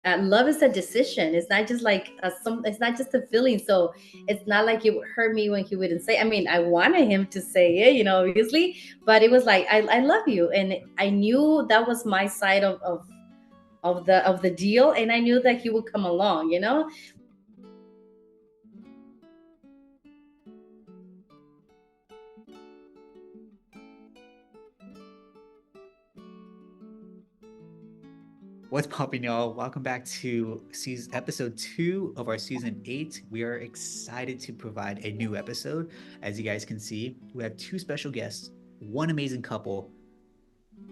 love is a decision. It's not just like it's not just a feeling. So it's not like it would hurt me when he wouldn't say. I mean, I wanted him to say it, obviously, but it was like I love you, and I knew that was my side of the deal, and I knew that he would come along. But we were really good friends, and What's popping, y'all? Welcome back to episode 2 of our season 8. We are excited to provide a new episode. As you guys can see, we have 2 special guests, one amazing couple.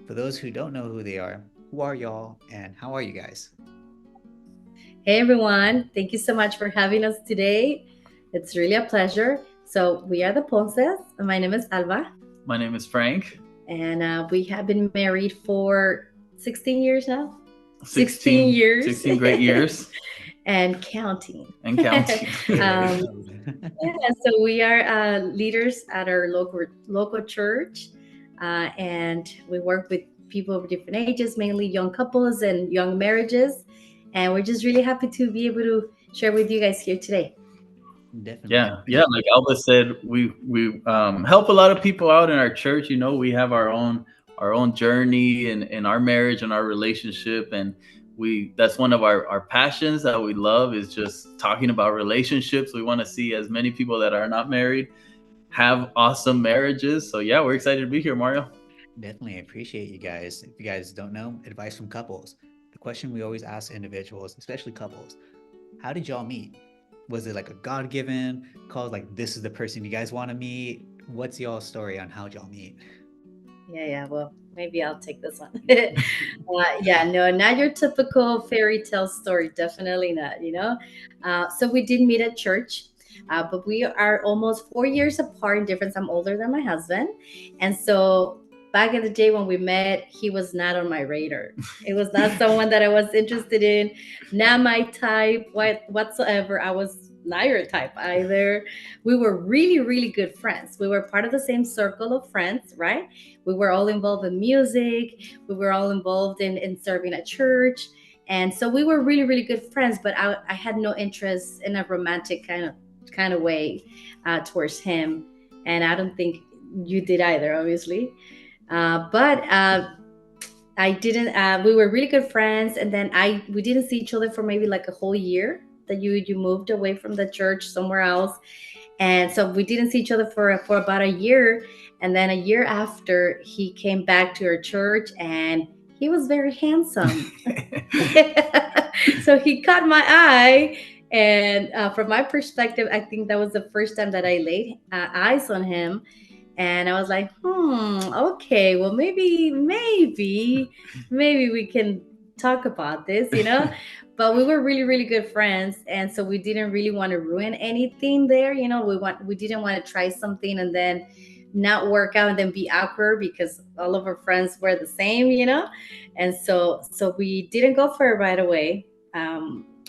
For those who don't know who they are, who are y'all and how are you guys? hey everyone, thank you so much for having us today. It's really a pleasure. So we are the Ponces. My name is Alba, My name is Frank. and we have been married for 16 years now. 16 16, years 16 great years and counting. and counting. um, yeah, so we are leaders at our local church, and we work with people of different ages, mainly young couples and young marriages. And we're just really happy to be able to share with you guys here today. Definitely. Yeah. Like Alba said, we help a lot of people out in our church. We have our own journey in our marriage and our relationship, and that's one of our passions that we love is just talking about relationships. We want to see as many people that are not married have awesome marriages. So yeah, we're excited to be here, Mario. Definitely appreciate you guys. If you guys don't know, advice from couples. The question we always ask individuals, especially couples, how did y'all meet? Was it like a God-given cause, like this is the person you guys want to meet? What's y'all's story on how y'all meet? Yeah. Well, maybe I'll take this one. Yeah, no, not your typical fairy tale story. Definitely not. So we did meet at church, but we are almost 4 years apart in difference. I'm older than my husband, and so back in the day when we met, he was not on my radar. It was not someone that I was interested in, not my type, whatsoever. I was not your type either. We were really, really good friends. We were part of the same circle of friends, right? We were all involved in music. We were all involved in serving at church. And so we were really, really good friends, but I had no interest in a romantic kind of way towards him. And I don't think you did either, obviously. But I didn't. We were really good friends, and then we didn't see each other for maybe like a whole year. That you moved away from the church somewhere else, and so we didn't see each other for about a year. And then a year after, he came back to our church, and he was very handsome. So he caught my eye, and from my perspective, I think that was the first time that I laid eyes on him, and I was like, okay, well, maybe we can talk about this. But we were really, really good friends, and so we didn't really want to ruin anything there. We didn't want to try something and then not work out and then be awkward because all of our friends were the same. And so we didn't go for it right away.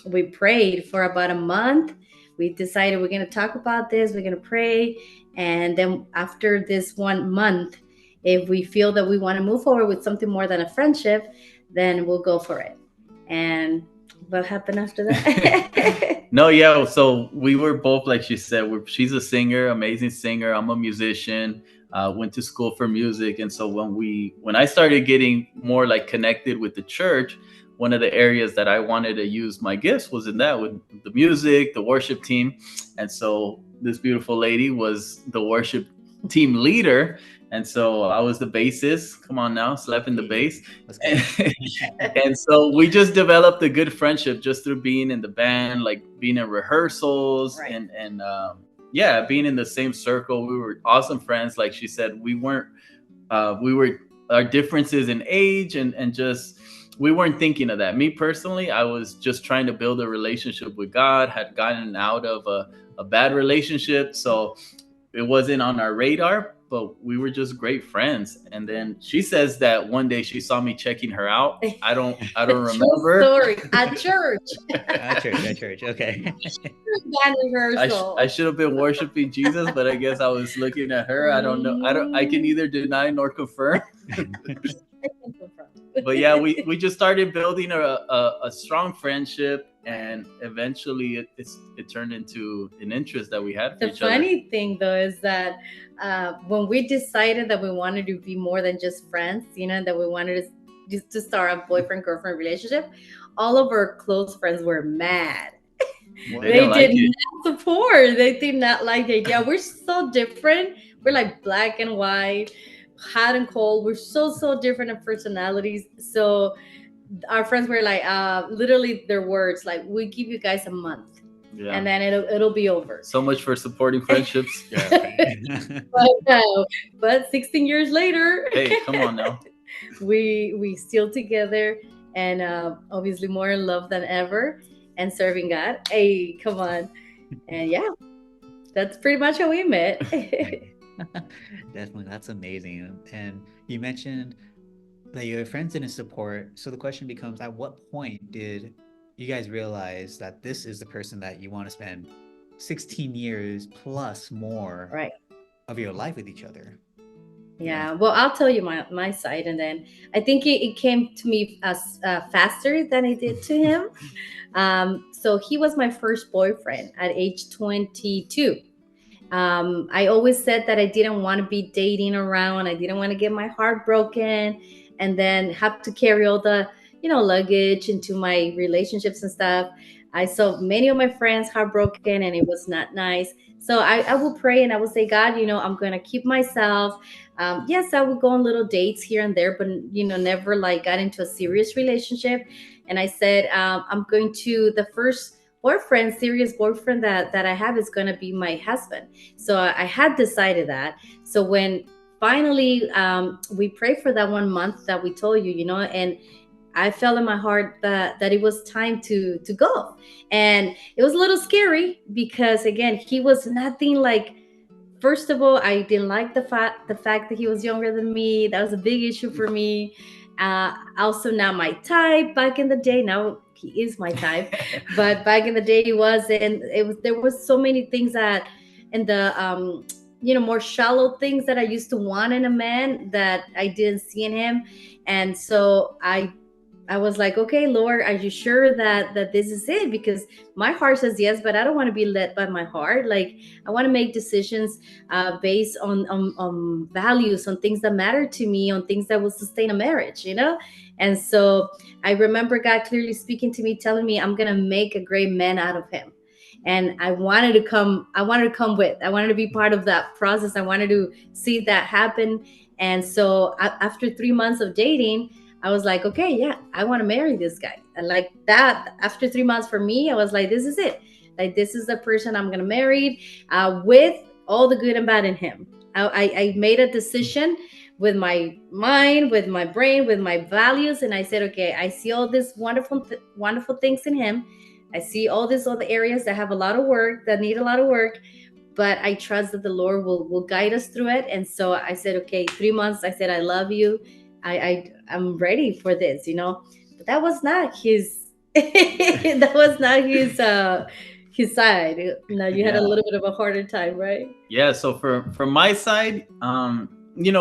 We prayed for about a month. We decided we're going to talk about this, we're going to pray, and then after this 1 month, if we feel that we want to move forward with something more than a friendship, then we'll go for it. And what happened after that? No, yeah. So we were both, like she said, she's a singer, amazing singer. I'm a musician. Went to school for music, and so when I started getting more like connected with the church, one of the areas that I wanted to use my gifts was in that with the music, the worship team, and so this beautiful lady was the worship team leader. And so I was the bassist. Come on now, slapping the bass. And so we just developed a good friendship just through being in the band, like being in rehearsals, Right. and yeah, being in the same circle. We were awesome friends. Like she said, we were our differences in age and just we weren't thinking of that. Me personally, I was just trying to build a relationship with God, had gotten out of a bad relationship. So it wasn't on our radar, but we were just great friends. And then she says that one day she saw me checking her out. I don't True remember. story. At church. At church. Okay. Band rehearsal. I should have been worshiping Jesus, but I guess I was looking at her. I don't know. I can neither deny nor confirm. I can confirm. but yeah, we just started building a strong friendship, and eventually it turned into an interest that we had for The each other. funny thing though is that when we decided that we wanted to be more than just friends, that we wanted to just to start a boyfriend girlfriend relationship, all of our close friends were mad. They What? didn't They like did it. not support. They did not like the idea. We're so different. We're like black and white, hot and cold. We're so different in personalities. So our friends were like, literally their words, like, we give you guys a month, Yeah. and then it'll be over. So much for supporting friendships. Yeah, right. But 16 years later, Hey, come on now. we still together, and obviously more in love than ever, and serving God. Hey, come on. And yeah, that's pretty much how we met. Definitely, that's amazing. And you mentioned that your friends didn't support. So the question becomes, at what point did you guys realize that this is the person that you want to spend 16 years plus more Right. of your life with each other? Yeah, well, I'll tell you my side, and then I think it came to me as faster than it did to him. So he was my first boyfriend at age 22. I always said that I didn't want to be dating around. I didn't want to get my heart broken and then have to carry all the, luggage into my relationships and stuff. I saw many of my friends heartbroken, and it was not nice. So I will pray and I will say, God, I'm going to keep myself. Yes, I would go on little dates here and there, but, never like got into a serious relationship. And I said, I'm going to, the first boyfriend, serious boyfriend that I have is going to be my husband. So I had decided that. So when finally we prayed for that 1 month that we told you, and I felt in my heart that it was time to go. And it was a little scary because again, he was nothing like, first of all, I didn't like the fact that he was younger than me. That was a big issue for me. Also, not my type back in the day. Now he is my type, but back in the day he was, and there was so many things that, in the more shallow things that I used to want in a man that I didn't see in him, and so I was like, okay, Lord, are you sure that this is it? Because my heart says yes, but I don't want to be led by my heart. Like, I want to make decisions based on values, on things that matter to me, on things that will sustain a marriage. And so I remember God clearly speaking to me, telling me I'm gonna make a great man out of him. And I wanted to be part of that process. I wanted to see that happen. And so after 3 months of dating, I was like, okay, yeah, I want to marry this guy. And like that, after 3 months for me, I was like, this is it. Like, this is the person I'm going to marry, with all the good and bad in him. I made a decision with my mind, with my brain, with my values. And I said, okay, I see all these wonderful things in him. I see all these other areas that have a lot of work, that need a lot of work, but I trust that the Lord will guide us through it. And so I said, okay, 3 months. I said, I love you. I'm ready for this. But that was not his. That was not his side. Now you had a Yeah. little bit of a harder time, right? Yeah, so from my side,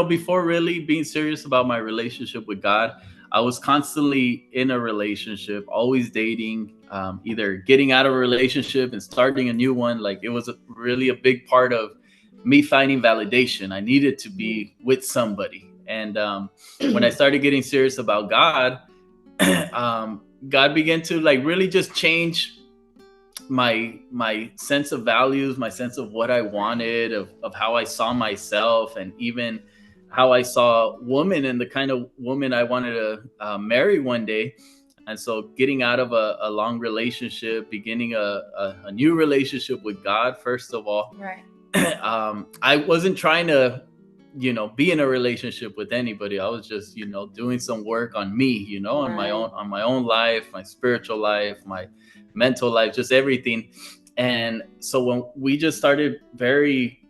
before really being serious about my relationship with God, I was constantly in a relationship, always dating, either getting out of a relationship and starting a new one. Like, it was really a big part of me finding validation. I needed to be with somebody. And when I started getting serious about God, God began to like really just change my sense of values, my sense of what I wanted, of how I saw myself, and even how I saw woman and the kind of woman I wanted to marry one day. And so getting out of a long relationship, beginning a new relationship with God, first of all, Right. I wasn't trying to be in a relationship with anybody. I was just doing some work on me, on my Right. own life, my spiritual life, my mental life, just everything. And so when we just started very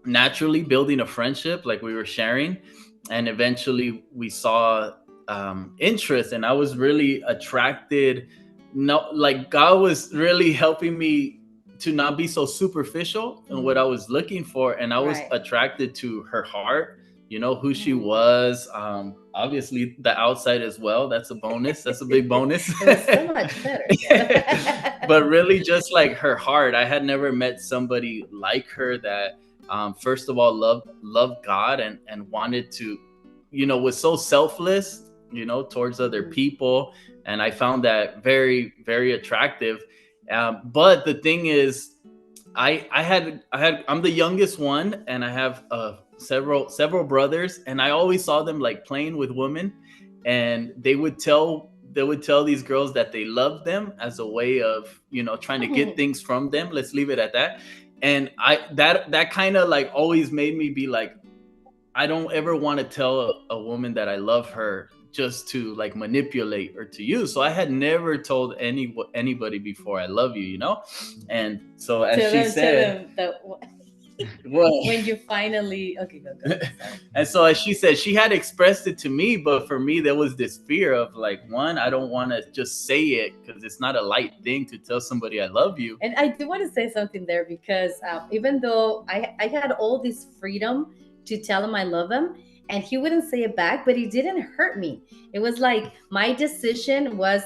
naturally building a friendship, like we were sharing, and eventually we saw interest, and I was really attracted. No, like, God was really helping me to not be so superficial in what I was looking for, and I was Right. attracted to her heart, you know, who she was. Obviously the outside as well. That's a bonus. That's a big bonus. It was so much better. But really, just like her heart, I had never met somebody like her that, first of all, loved God, and wanted to, you know, was so selfless, you know, towards other people. And I found that very, very attractive. But the thing is, I'm the youngest one, and I have several brothers, and I always saw them like playing with women, and they would tell these girls that they loved them as a way of, you know, trying to get things from them. Let's leave it at that. And that kind of like always made me be like, I don't ever want to tell a woman that I love her just to like manipulate or to use. So I had never told anybody before I love you, you know? And so as she said, that well, when you finally, okay, go. Sorry. and so as she said, she had expressed it to me, but for me there was this fear of like, one, I don't want to just say it because it's not a light thing to tell somebody I love you. And I do want to say something there because even though I had all this freedom to tell him I love him, and he wouldn't say it back, but it didn't hurt me. It was like my decision was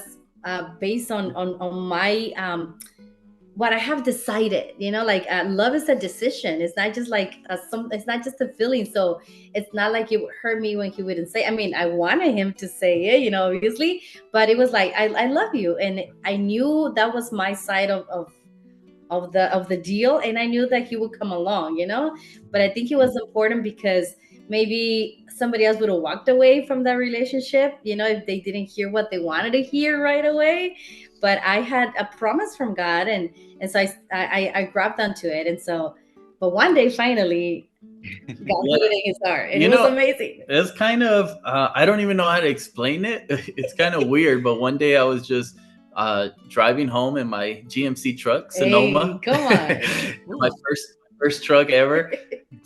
based on my what I have decided. You know, like love is a decision. It's not just like it's not just a feeling. So it's not like it would hurt me when he wouldn't say. I mean, I wanted him to say it, you know, obviously, but it was like I love you, and I knew that was my side of the deal, and I knew that he would come along, you know. But I think it was important because maybe somebody else would have walked away from that relationship, you know, if they didn't hear what they wanted to hear right away. But I had a promise from God, and so I grabbed onto it, and so. But one day, finally, God put it in his heart, and You it was know, amazing. it's kind of I don't even know how to explain it. It's kind of weird, but one day I was just driving home in my GMC truck, Hey, Sonoma. come on. My first truck ever,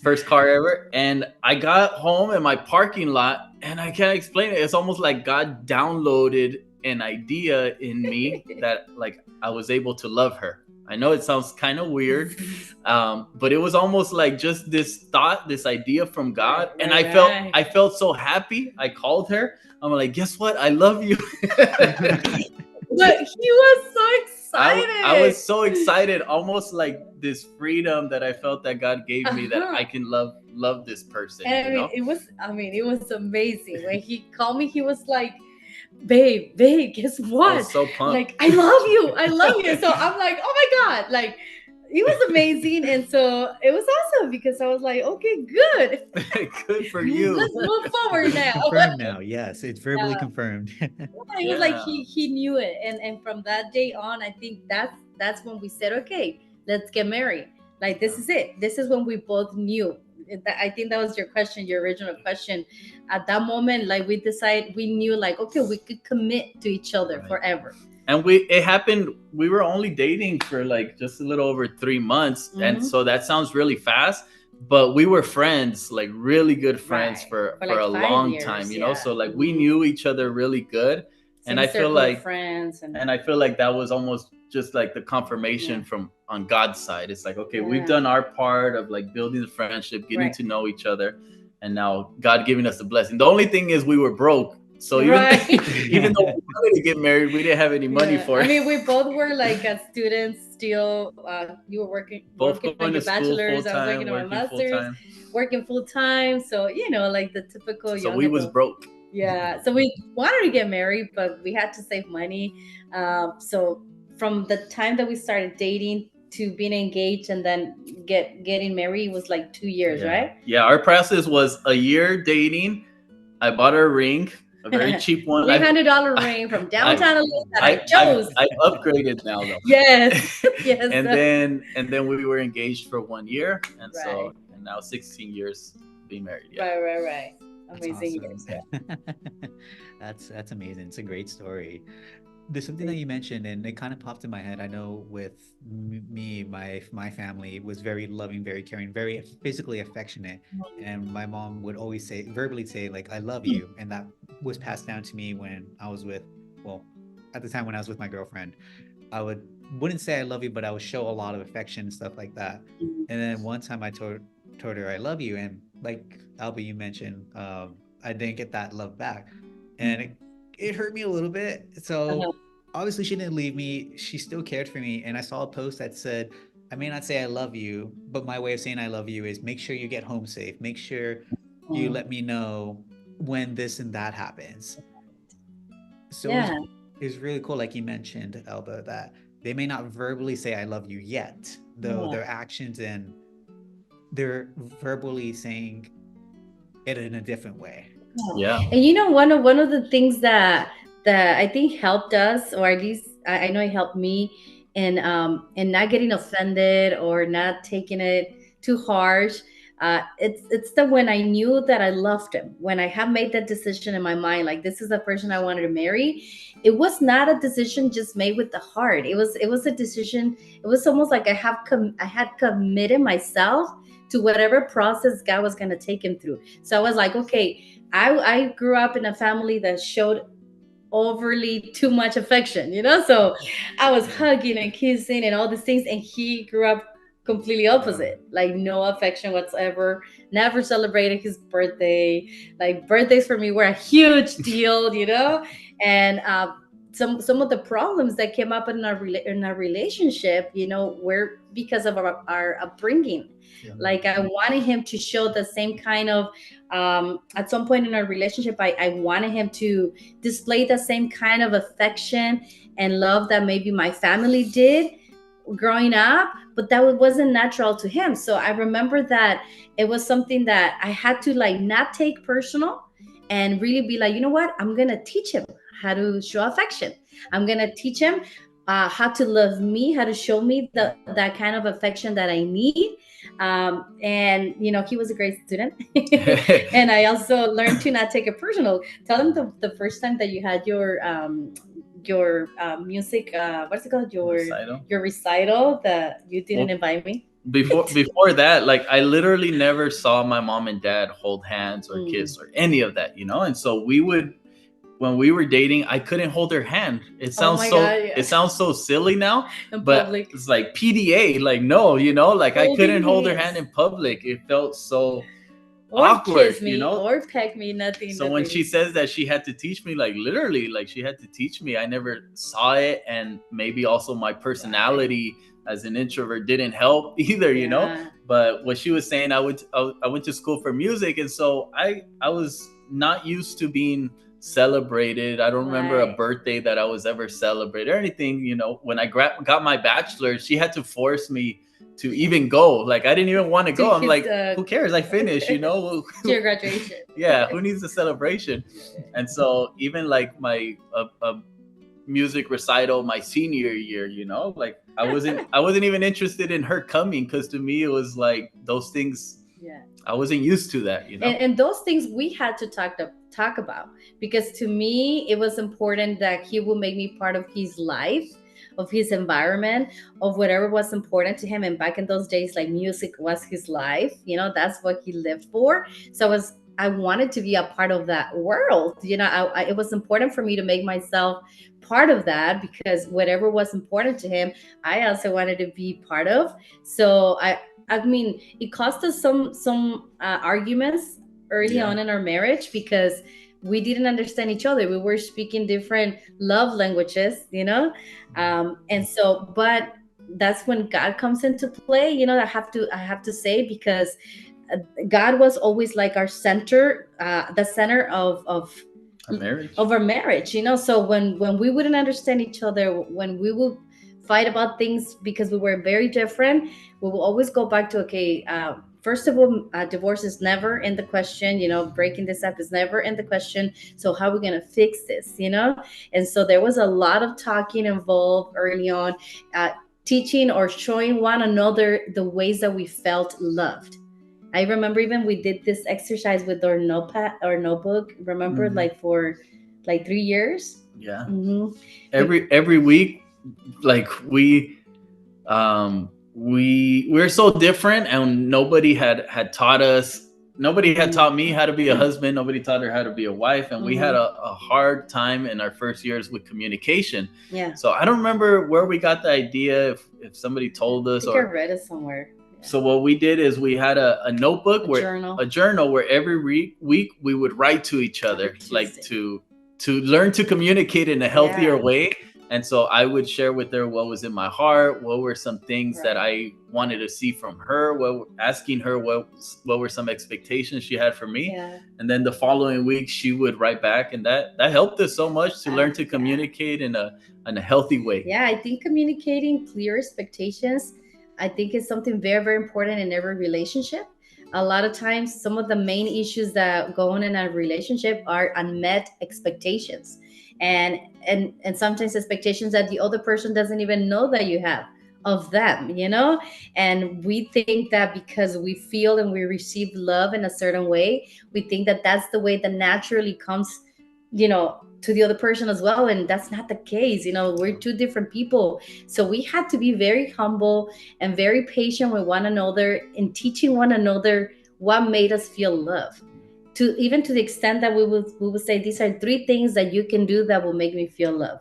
first car ever. And I got home in my parking lot, and I can't explain it. It's almost like God downloaded an idea in me that like I was able to love her. I know it sounds kind of weird, but it was almost like just this thought, this idea from God. Right, And right, right. I felt so happy. I called her. I'm like, guess what? I love you. But he was so excited. I was so excited, almost like this freedom that I felt that God gave me, that I can love this person. And You know? I mean, it was amazing. When he called me, he was like, babe, guess I what? was so pumped. Like, I love you. I love you. So I'm like, oh my God. Like, it was amazing. And so it was awesome because I was like, okay, good. Good for you. Let's move forward now. Confirmed now. Yes, it's verbally confirmed. It was like Yeah. he knew it, and from that day on, I think that's when we said, okay, let's get married. Like, this is it. This is when we both knew. I think that was your question, your original question. At that moment, like, we knew, like, okay, we could commit to each other Right. forever. And it happened, we were only dating for like just a little over 3 months. And Mhm. so that sounds really fast, but we were friends, like really good friends Right. for For like a 5 long years, time, you yeah. know? So like we Mhm. knew each other really good. And Same I feel circle of like friends and I feel like that was almost just like the confirmation Yeah. from on God's side. It's like, okay, we've Yeah. done our part of like building the friendship, getting Right. to know each other, and now God giving us the blessing. The only thing is we were broke. So Right. even though we wanted to get married, we didn't have any money Yeah. for I it. mean, we both were like students still. You were Both working on going to your school full bachelor's. I was time, working on my working full master's, time. working full time. So, you know, like the typical So young we was adult. broke. Yeah. So we wanted to get married, but we had to save money. So from the time that we started dating to being engaged and then getting married was like 2 years, Yeah. right? Yeah, our process was a year dating. I bought her a ring, a very cheap one. $300 ring from downtown LA that I chose. I upgraded now though. Yes. Yes. And then we were engaged for 1 year, and Right. and now 16 years being married. Yeah. Right. That's Amazing awesome. years. Yeah. That's amazing. It's a great story. There's something that you mentioned, and it kind of popped in my head. I know with me, my family was very loving, very caring, very physically affectionate, and my mom would always say, verbally say, like, "I love you," and that was passed down to me when I was with, well, at the time when I was with my girlfriend. I wouldn't say I love you, but I would show a lot of affection and stuff like that. And then one time I told her I love you, and like Alba, you mentioned, I didn't get that love back, and it hurt me a little bit. Uh-huh. So obviously she didn't leave me. She still cared for me, and I saw a post that said, I may not say I love you, but my way of saying I love you is make sure you get home safe. Make sure you Mm. let me know when this and that happens. So Yeah. it's really cool, like you mentioned, Elba, that they may not verbally say I love you yet, though Yeah. their actions and they're verbally saying it in a different way. Yeah. Yeah. And one of the things that I think helped us, or at least I know it helped me, in not getting offended or not taking it too harsh. It's the when I knew that I loved him, when I have made that decision in my mind, like this is the person I wanted to marry. It was not a decision just made with the heart. It was a decision. It was almost like I had committed myself to whatever process God was going to take him through. So I was like, okay, I grew up in a family that showed overly too much affection, so I was Yeah. hugging and kissing and all these things, and he grew up completely opposite, like no affection whatsoever, never celebrated his birthday. Like birthdays for me were a huge deal. And some of the problems that came up in our relationship, were because of our upbringing. Yeah. Like I wanted him to show the same kind of, at some point in our relationship, I wanted him to display the same kind of affection and love that maybe my family did growing up, but that wasn't natural to him. So I remember that it was something that I had to like not take personal, and really be like, you know what, I'm gonna teach him how to show affection. I'm gonna teach him how to love me, how to show me that kind of affection that I need. And he was a great student. And I also learned to not take it personal. Tell him the first time that you had your music, what's it called, Recital. your recital, that you didn't Well, invite me. before that, like I literally never saw my mom and dad hold hands or Mm. kiss or any of that, and so we would, when we were dating, I couldn't hold her hand. Oh my God, yeah. It sounds so silly now, In but public. it's like PDA, like no, like I couldn't Holding hold her hand hands. in public. It felt so Or awkward, kiss me or peck me, nothing, So when nothing. she says that she had to teach me, like literally, like she had to teach me, I never saw it, and maybe also my personality as an introvert didn't help either. Yeah. But what she was saying, I went to school for music, and so I was not used to being celebrated. I don't remember a Right. birthday that I was ever celebrated or anything. When I got my bachelor's, she had to force me to even go. Like I didn't even want to To go. I'm his like, who cares? I finished. to your graduation. Yeah, who needs a celebration? And so even like my music recital my senior year, like I wasn't even interested in her coming, because to me it was like those things, Yeah. I wasn't used to that. And those things we had to talk about, because to me it was important that he will make me part of his life, of his environment, of whatever was important to him. And back in those days, like music was his life, that's what he lived for. So I wanted to be a part of that world. It was important for me to make myself part of that, because whatever was important to him, I also wanted to be part of. So I mean, it cost us some arguments early Yeah. on in our marriage, because we didn't understand each other. We were speaking different love languages. And so, but that's when God comes into play. I have to say, because God was always like our center, the center A marriage. of our marriage. So when we wouldn't understand each other, when we would fight about things because we were very different, we will always go back to, okay, first of all, divorce is never in the question. Breaking this up is never in the question. So how are we going to fix this? And so there was a lot of talking involved early on, uh, teaching or showing one another the ways that we felt loved. I remember even we did this exercise with our notepad or notebook. Remember, Mhm. like for like 3 years. Yeah. Hmm. Every week, like we're so different, and nobody had taught me how to be a husband, nobody taught her how to be a wife, and we had a hard time in our first years with communication. Yeah. So I don't remember where we got the idea, if somebody told I us, think I or read it somewhere. Yeah. So what we did is we had a notebook A where journal a journal where every week we would write to each every other, like Tuesday. to learn to communicate in a healthier Yeah. way. And so I would share with her what was in my heart, what were some things that Right. I wanted to see from her, what asking her what were some expectations she had for me. Yeah. And then the following week she would write back, and that helped us so much to learn to Yeah. communicate in a healthy way. Yeah, I think communicating clear expectations, I think is something very, very important in every relationship. A lot of times, some of the main issues that go on in a relationship are unmet expectations, and and sometimes expectations that the other person doesn't even know that you have of them, you know. And we think that because we feel and we receive love in a certain way, we think that that's the way that naturally comes, to the other person as well, and that's not the case. We're two different people, so we had to be very humble and very patient with one another in teaching one another what made us feel love, to even to the extent that we would say these are three things that you can do that will make me feel love.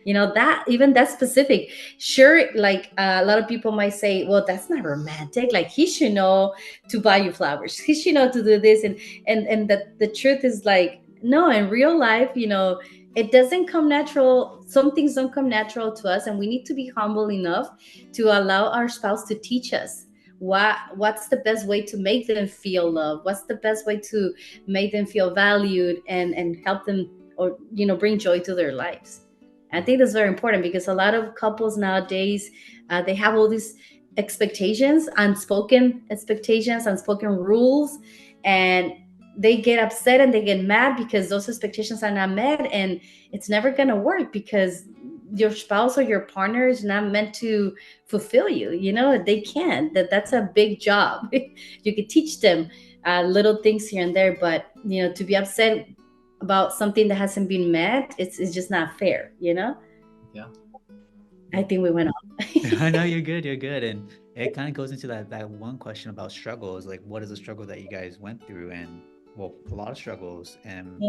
That even that specific. Sure, like a lot of people might say, well, that's not romantic, like he should know to buy you flowers, he should know to do this. And the truth is, like, no, in real life, it doesn't come natural. Some things don't come natural to us, and we need to be humble enough to allow our spouse to teach us what's the best way to make them feel love, what's the best way to make them feel valued, and help them, or bring joy to their lives. I think that's very important, because a lot of couples nowadays, they have all these expectations, unspoken rules, and they get upset and they get mad because those expectations are not met, and it's never going to work, because your spouse or your partner is not meant to fulfill you. They can't. That's a big job. You could teach them little things here and there, but to be upset about something that hasn't been met, it's just not fair. Yeah. I think we went on. I know you're good. You're good. And it kind of goes into that one question about struggles. Like, what is the struggle that you guys went through? And well, a lot of struggles in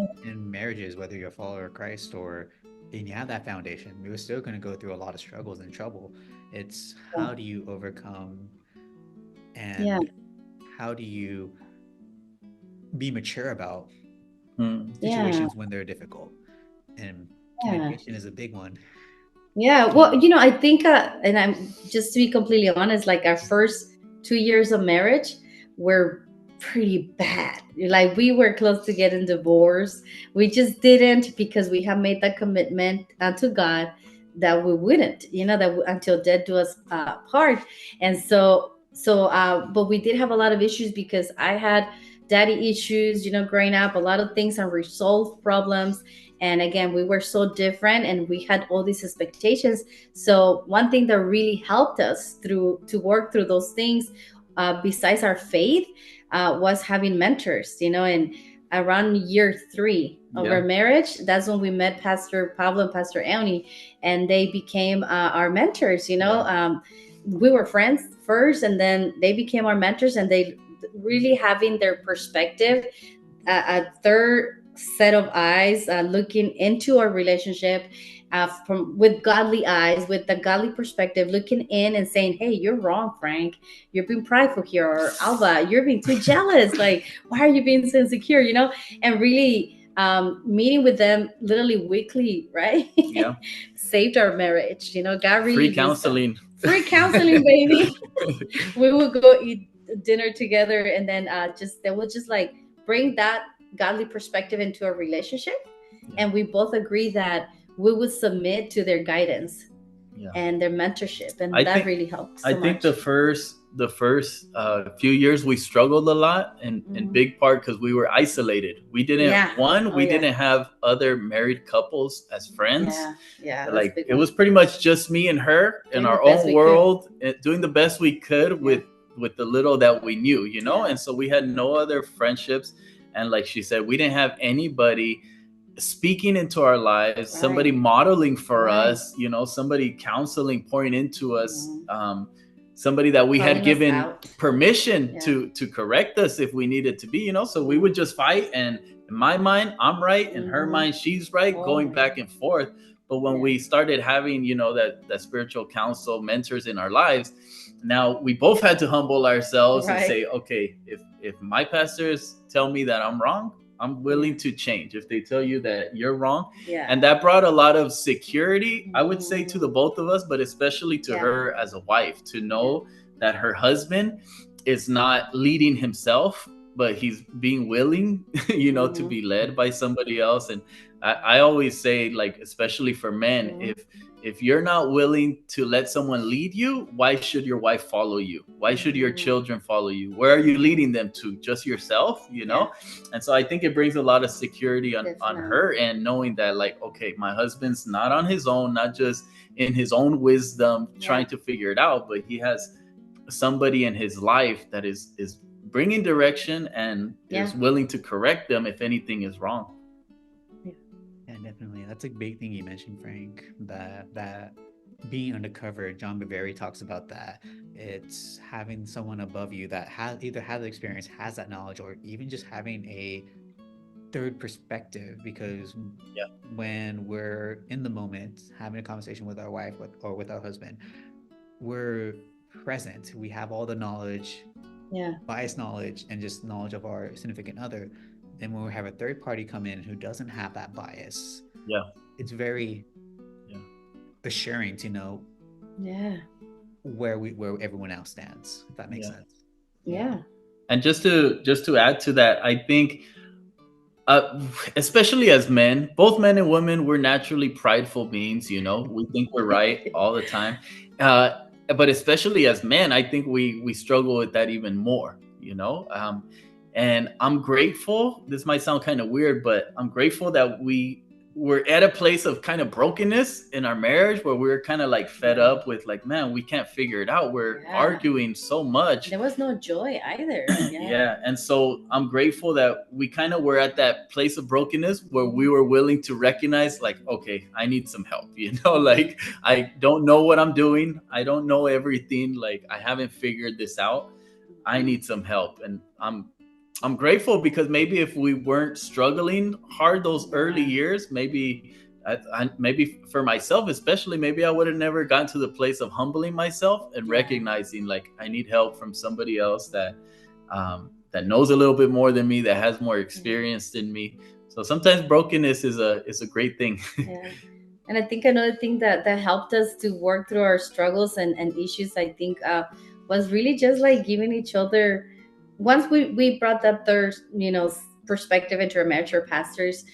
marriages, whether you're a follower of Christ and you have that foundation, you're still going to go through a lot of struggles and trouble. It's how do you overcome, Yeah. and how do you be mature about Mm. Yeah. situations when they're difficult? And Yeah. communication is a big one. Yeah, well, I think, and I'm just to be completely honest, like our first 2 years of marriage were pretty bad. Like we were close to getting divorced. We just didn't, because we have made that commitment to God that we wouldn't, until death do us part. And but we did have a lot of issues, because I had daddy issues, growing up, a lot of things, unresolved problems. And again, we were so different, and we had all these expectations. So one thing that really helped us to work through those things, besides our faith, was having mentors. And around year 3 of our Yeah. marriage, that's when we met Pastor Pablo and Pastor Elni, and they became our mentors. Yeah. We were friends first, and then they became our mentors, and they really having their perspective, a third set of eyes, looking into our relationship, from with godly eyes, with the godly perspective, looking in and saying, hey, you're wrong, Frank, you're being prideful here, or Alba, you're being too jealous, like, why are you being so insecure, and really meeting with them literally weekly, right? Yeah. Saved our marriage. God really Free used them. counseling. Free counseling, baby. We would go eat dinner together, and then just they would just like bring that godly perspective into a relationship, Yeah. and we both agree that we would submit to their guidance Yeah. and their mentorship, and I that think really helped I so think much. the first few years we struggled a lot, and in Mhm. big part because we were isolated. We didn't Yeah. Oh we yeah. didn't have other married couples as friends. Yeah. Yeah. That's a Like big it one. was pretty much just me and her in Doing the our best own we could. world, doing the best we could Yeah. with the little that we knew. Yeah. And so we had no other friendships, and like she said, we didn't have anybody speaking into our lives, somebody Right. modeling for Right. us, somebody counseling, pouring into us, Mhm. somebody that we had Calling us given out. permission Yeah. to correct us if we needed to be. So we would Mhm. just fight, and in my mind I'm right, in her Mhm. mind she's right, Oh going my back God. and forth. But when Yeah. we started having, that spiritual counsel mentors in our lives, now we both had to humble ourselves and Right. say, okay, if my pastors tell me that I'm wrong, I'm willing to change. If they tell you that you're wrong, Yeah. and that brought a lot of security, I would say, to the Mhm. both of us, but especially to Yeah. her as a wife, to Yeah. know that her husband is not leading himself, but he's being willing, to Mhm. be led by somebody else. And I always say, like, especially for men, Mhm. if you're not willing to let someone lead you, why should your wife follow you? Why should your Mhm. children follow you? Where are you leading them to? Just yourself, Yeah. And so I think it brings a lot of security on Definitely. her, and knowing that, like, okay, my husband's not on his own, not just in his own wisdom Yeah. trying to figure it out, but he has somebody in his life that is bringing direction and Yeah. is willing to correct them if anything is wrong. Yeah, definitely. That's a big thing you mentioned, Frank. That being undercover, John Baveri talks about that. It's having someone above you that has either has the experience, has that knowledge, or even just having a third perspective. Because Yeah, when we're in the moment, having a conversation with our wife or with our husband, we're present. We have all the knowledge, Yeah. biased knowledge, and just knowledge of our significant other. Then when we have a third party come in who doesn't have that bias, yeah, it's very yeah, assuring to know Yeah. where everyone else stands, if that makes yeah. sense. Yeah. Yeah. And just to add to that, I think, especially as men, both men and women, we're naturally prideful beings. We think we're right all the time. Uh, but especially as men, I think we struggle with that even more. And I'm grateful. This might sound kind of weird, but I'm grateful that we're at a place of kind of brokenness in our marriage, where we're kind of like fed Yeah. up with, like, man, we can't figure it out. We're Yeah. arguing so much. There was no joy either. Yeah. Yeah, and so I'm grateful that we kind of were at that place of brokenness where we Mhm. were willing to recognize, like, okay, I need some help. Like, I don't know what I'm doing, I don't know everything, like, I haven't figured this out, I Mhm. need some help. And I'm grateful, because maybe if we weren't struggling hard those early Yeah. years, maybe maybe for myself especially, maybe I would have never gotten to the place of humbling myself and Yeah. recognizing, like, I need help from somebody else that knows a little bit more than me, that has more Yeah. experience than me. So sometimes brokenness is a great thing. Yeah. And I think another thing that helped us to work through our struggles and issues, I think, was really just like giving each other. Once we brought that third, perspective into our marriage, our pastors,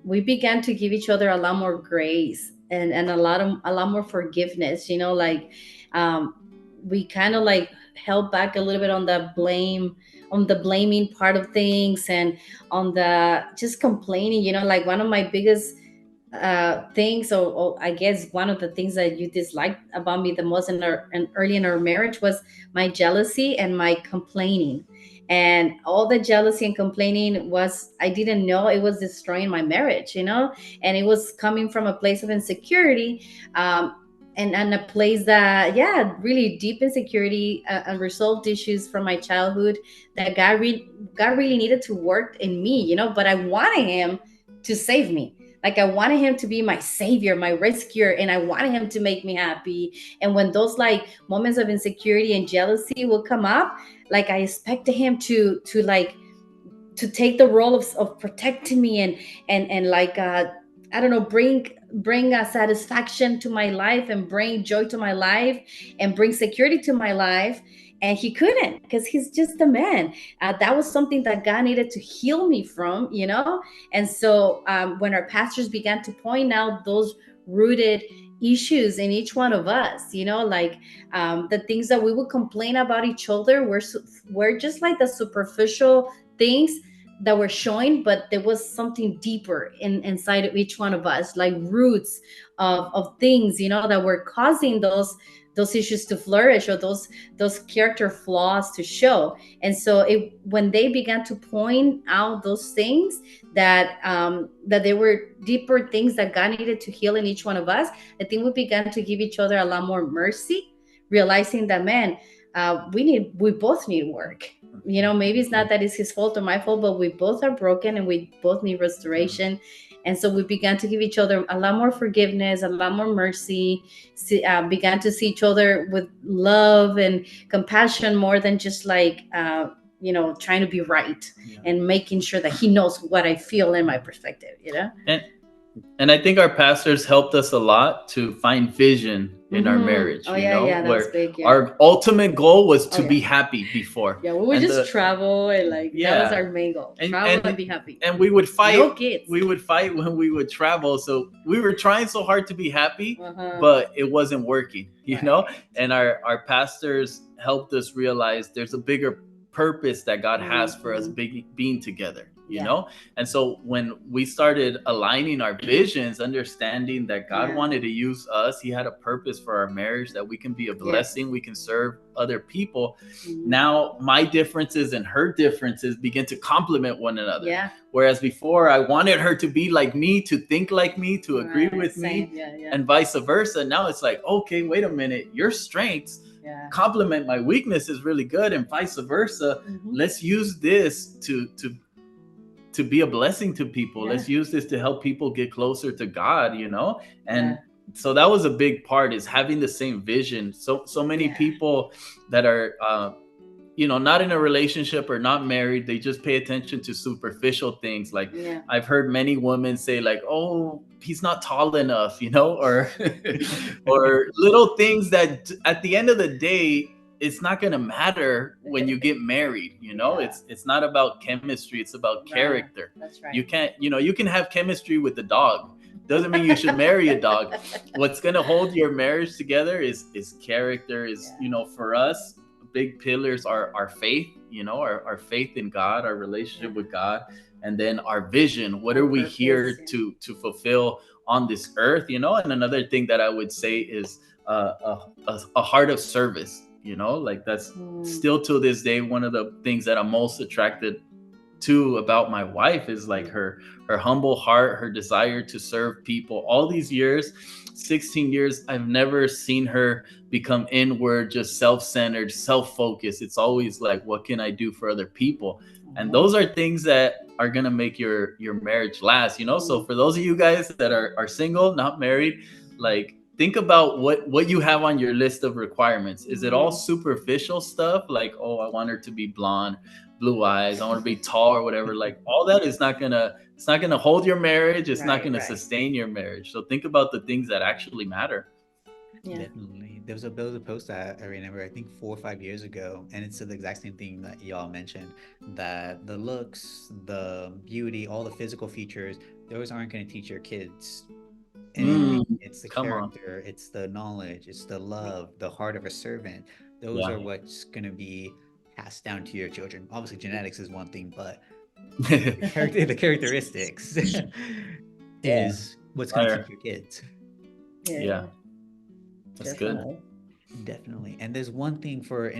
we began to give each other a lot more grace and a lot more forgiveness. Like, um, we kind of like held back a little bit on the blaming part of things, and on the just complaining. Like one of my biggest things, or I guess one of the things that you disliked about me the most and early in our marriage was my jealousy and my complaining. And all the jealousy and complaining was, I didn't know it was destroying my marriage, and it was coming from a place of insecurity. And a place that, yeah, really deep insecurity, unresolved issues from my childhood that God really needed to work in me, but I wanted him to save me. Like, I wanted him to be my savior, my rescuer, and I wanted him to make me happy. And when those like moments of insecurity and jealousy will come up, like I expected him to take the role of protecting me and like, I don't know, bring a satisfaction to my life and bring joy to my life and bring security to my life. And he couldn't, because he's just a man. That was something that God needed to heal me from, and so, when our pastors began to point out those rooted issues in each one of us, like, the things that we would complain about each other were just like the superficial things that were showing, but there was something deeper inside of each one of us, like roots of things, that were causing those issues to flourish, or those character flaws to show. And so, when they began to point out those things, that there were deeper things that God needed to heal in each one of us, I think we began to give each other a lot more mercy, realizing that, man, we both need work. Maybe it's not that it's his fault or my fault, but we both are broken and we both need restoration. And so we began to give each other a lot more forgiveness, a lot more mercy, began to see each other with love and compassion more than just like, trying to be right Yeah. and making sure that he knows what I feel in my perspective, you know? And and I think our pastors helped us a lot to find vision in our marriage, Oh, yeah, yeah, that was where big. Yeah. our ultimate goal was Oh, to yeah. be happy before. Yeah, we would And just travel and like that was yeah, our main goal. and Travel and be happy. and we would fight. No kids. We would fight when we would travel. So we were trying so hard to be happy, Uh-huh. but it wasn't working, Right. And our pastors helped us realize there's a bigger purpose that God has for us being together, Yeah. And so when we started aligning our visions, understanding that God Yeah. wanted to use us, He had a purpose for our marriage, that we can be a blessing, we can serve other people. Now my differences and her differences begin to complement one another. Yeah. Whereas before I wanted her to be like me, to think like me, to agree Right, with same. me, Yeah, yeah. and vice versa. Now it's like, okay, wait a minute, your strengths Yeah. complement my weaknesses really good, and vice versa. Let's use this to be a blessing to people. Yeah. Let's use this to help people get closer to God, And Yeah. so that was a big part, is having the same vision. So many Yeah. people that are not in a relationship or not married, they just pay attention to superficial things. Like, Yeah. I've heard many women say like, oh, he's not tall enough, or or little things that at the end of the day, it's not going to matter when you get married. Yeah. It's not about chemistry, it's about character. That's right. You can't, you can have chemistry with the dog, doesn't mean you should marry a dog. What's going to hold your marriage together is character, for us. Big pillars are our faith, our faith in God, our relationship with God, and then our vision. What are we purpose, here to fulfill on this earth? And another thing that I would say is a heart of service. Like, that's still to this day one of the things that I'm most attracted to about my wife, is like her humble heart, her desire to serve people. All these years, 16 years, I've never seen her become inward, just self-centered, self-focused. It's always like, what can I do for other people? And those are things that are going to make your marriage last. So for those of you guys that are single, not married, like, think about what you have on your list of requirements. Is it all superficial stuff, like, oh, I want her to be blonde, blue eyes, I want to be tall, or whatever? Like, all that is not gonna hold your marriage. It's not gonna sustain your marriage. So think about the things that actually matter. Yeah. Definitely. There was a post that I remember, I think 4 or 5 years ago, and it's the exact same thing that y'all mentioned, that the looks, the beauty, all the physical features, those aren't going to teach your kids anything. It's the character, it's the knowledge, it's the love, the heart of a servant. Those are what's going to be passed down to your children. Obviously, genetics is one thing, but the characteristics is what's going to teach your kids. Yeah. That's good. Definitely. And there's one thing for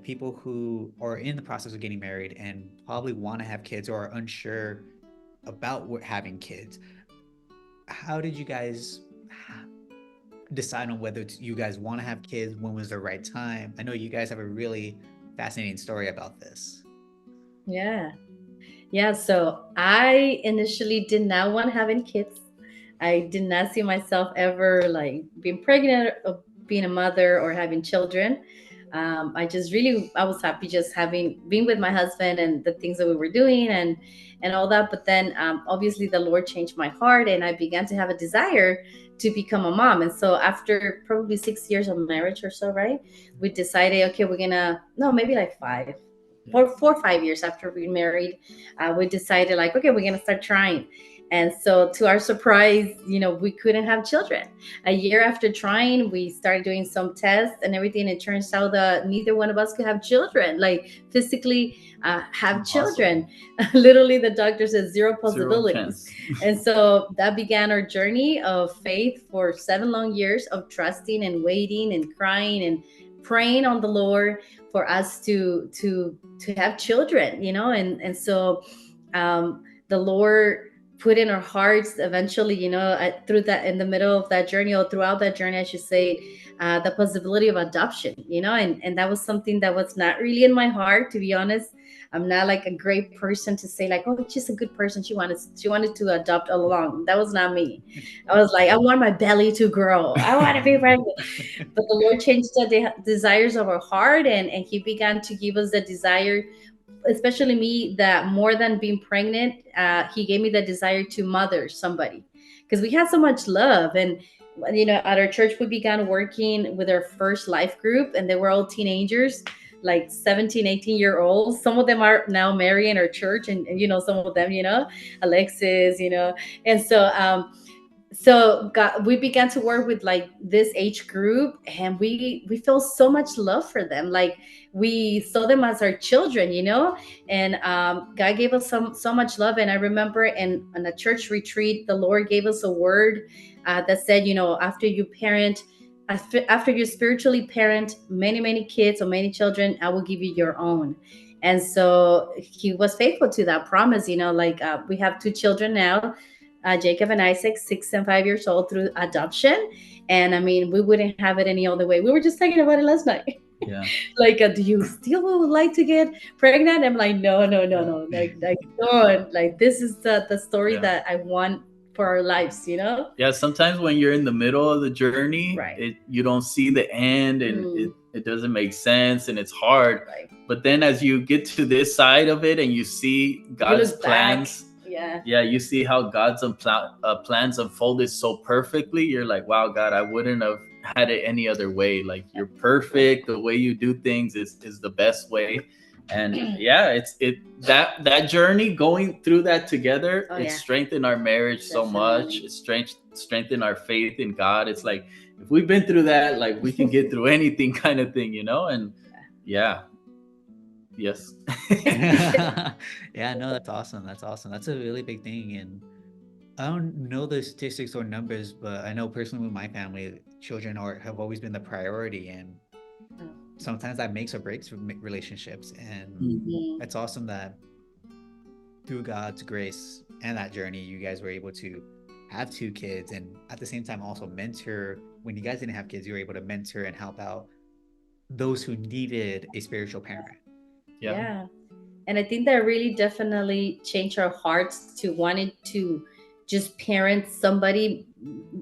people who are in the process of getting married and probably want to have kids, or are unsure about having kids. How did you guys decide on whether you guys want to have kids? When was the right time? I know you guys have a really fascinating story about this. Yeah, so I initially did not want to have any kids. I did not see myself ever like being pregnant, or being a mother, or having children. I was happy just being with my husband and the things that we were doing and all that. But then obviously the Lord changed my heart, and I began to have a desire to become a mom. And so after probably 6 years of marriage or so, right, we decided, okay, maybe like 4 or 5 years after we married, we decided like, okay, we're gonna start trying. And so to our surprise, we couldn't have children. A year after trying, we started doing some tests and everything. It turns out that neither one of us could have children, like physically have children. Literally, the doctor says zero possibilities. And so that began our journey of faith for 7 long years of trusting and waiting and crying and praying on the Lord for us to have children, and so the Lord put in our hearts eventually, through that, in the middle of that journey, or throughout that journey, I should say, the possibility of adoption, and that was something that was not really in my heart, to be honest. I'm not like a great person to say like, oh, she's a good person. She wanted to adopt all along. That was not me. I was like, I want my belly to grow. I want to be pregnant. But the Lord changed the desires of our heart, and He began to give us the desire, especially me, that more than being pregnant, He gave me the desire to mother somebody, because we had so much love. And at our church we began working with our first life group, and they were all teenagers, like 17, 18-year olds. Some of them are now married in our church, and some of them, Alexis, and so God, we began to work with like this age group, and we felt so much love for them. Like, we saw them as our children, and God gave us so much love. And I remember in a church retreat, the Lord gave us a word that said, after you parent, after you spiritually parent many, many kids or many children, I will give you your own. And so He was faithful to that promise. Like, we have two children now, Jacob and Isaac, 6 and 5 years old, through adoption. And I mean, we wouldn't have it any other way. We were just talking about it last night. Yeah. Like, do you still would like to get pregnant? I'm like, no, no, no, no. Like, don't. Like, this is the story Yeah. that I want for our lives. Yeah, sometimes when you're in the middle of the journey, Right. you don't see the end, and it doesn't make sense, and it's hard. Right. But then as you get to this side of it and you see You God's look back. plans, Yeah. you see how God's plans unfolded so perfectly. You're like, wow, God, I wouldn't have had it any other way. Like, you're perfect. The way you do things is the best way. And yeah, that journey, going through that together, Oh, it yeah. strengthened our marriage so much. Definitely. It strengthened our faith in God. It's like, if we've been through that, like, we can get through anything, kind of thing, and yeah. Yes. Yeah, no, that's awesome. That's awesome. That's a really big thing. And I don't know the statistics or numbers, but I know personally with my family, children have always been the priority. And sometimes that makes or breaks relationships. And Mhm. it's awesome that through God's grace and that journey, you guys were able to have two kids, and at the same time also mentor. When you guys didn't have kids, you were able to mentor and help out those who needed a spiritual parent. Yeah. And I think that really definitely changed our hearts to wanting to just parent somebody,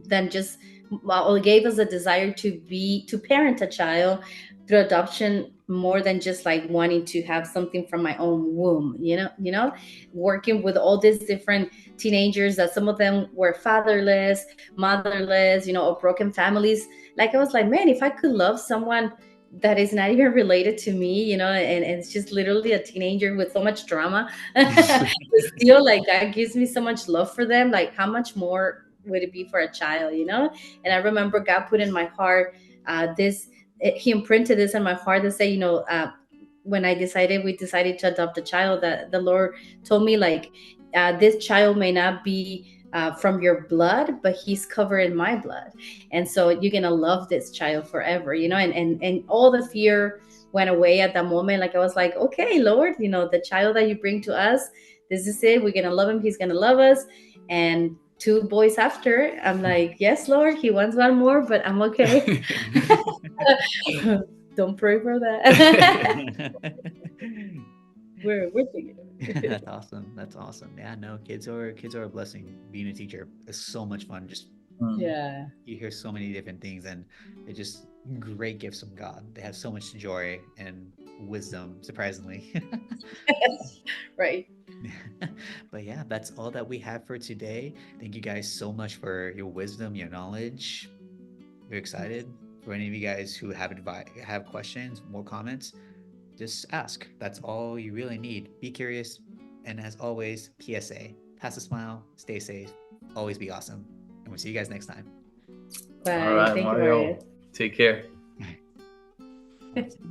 than just, well, it gave us a desire to parent a child through adoption, more than just like wanting to have something from my own womb, working with all these different teenagers, that some of them were fatherless, motherless, or broken families. Like, I was like, man, if I could love someone that is not even related to me, and it's just literally a teenager with so much drama, but still, like, God gives me so much love for them. Like, how much more would it be for a child? And I remember God put in my heart, He imprinted this in my heart to say, when we decided to adopt a child, that the Lord told me, like, this child may not be from your blood, but he's covered in my blood. And so you're gonna love this child forever, and all the fear went away at that moment. Like, I was like, okay, Lord, the child that you bring to us, this is it. We're gonna love him, he's gonna love us. And 2 boys after, I'm like, yes, Lord, he wants one more, but I'm okay. Don't pray for that. We're thinking. That's awesome. That's awesome. Yeah, no, kids are a blessing. Being a teacher is so much fun. Just Yeah. you hear so many different things, and they're just great gifts from God. They have so much joy and wisdom, surprisingly. Right. But yeah, that's all that we have for today. Thank you guys so much for your wisdom, your knowledge. We're excited. For any of you guys who have questions, more comments, just ask. That's all you really need. Be curious. And as always, PSA, pass a smile, stay safe, always be awesome. And we'll see you guys next time. Bye. All right, Thank you, Mario. Mario. Take care. Awesome.